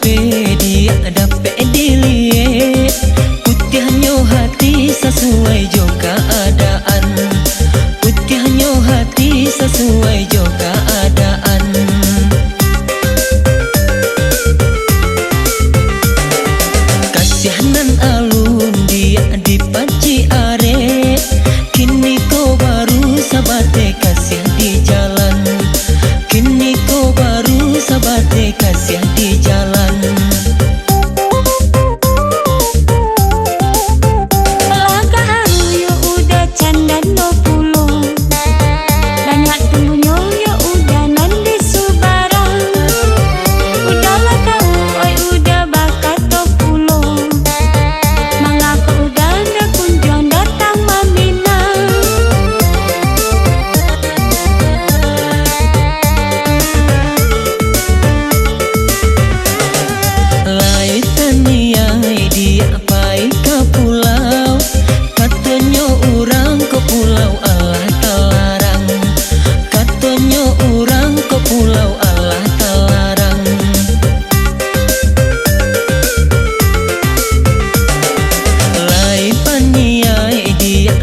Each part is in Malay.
sampai dia dapat dilihat. Putihnya hati sesuai jo keadaan. Putihnya hati sesuai jo keadaan. Kasihanan alun dia dipaci are. Kini kau baru sabate kasih di jalan. Kini kau baru sabate kasih di jalan.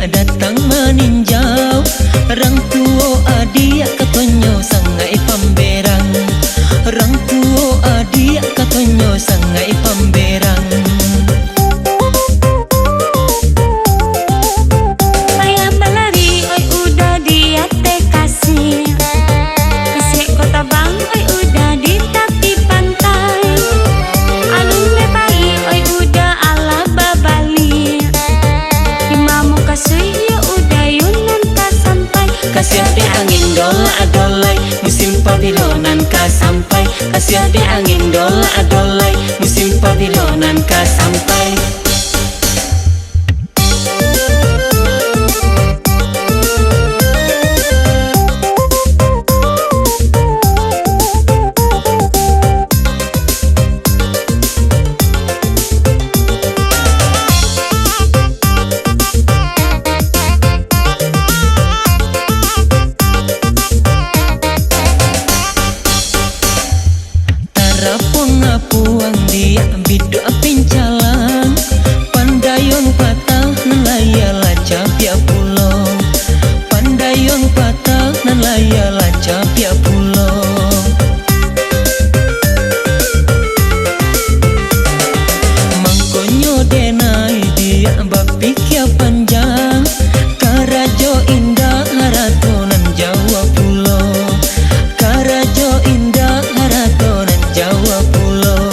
Datang meninjau orang tua adik katanya sangai pamberang. Orang tua adik katanya sangai pamberang. Payah melari oi udah dia teh kasih. Kasih kota bang oi udah di tepi pantai. Alun lepai oi udah ala babali. Imamu kasih kasih di angin dola adolai musim pabilonan ka sampai. Kasih di angin dola adolai musim pabilonan ka sampai. Puang dia bidu pincalang. Pandayong patah nelaya laca pia pulau. Pandayong patah nelaya laca pia pulau. Mangkonyo denai dia bapikya panjang. Karajo indah haratonan Jawa pulau. Karajo indah haratonan Jawa pulau.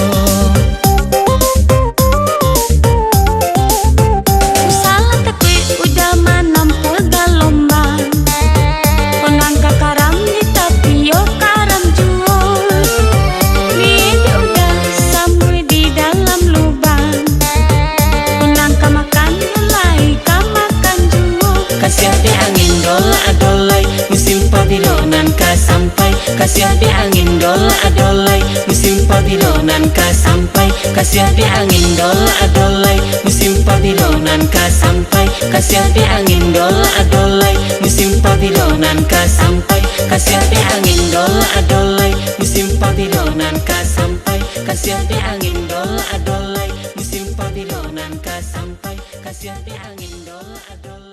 Kasih di angin dola adolai musim pabilonan ka sampai. Kasih di angin dola adolai musim pabilonan ka sampai. Kasih di angin dola adolai musim pabilonan ka sampai. Kasih di angin dola adolai musim pabilonan ka sampai. Kasih di angin dola adolai musim pabilonan ka sampai. Kasih di angin dola adolai musim pabilonan ka sampai. Kasih di angin dola adolai.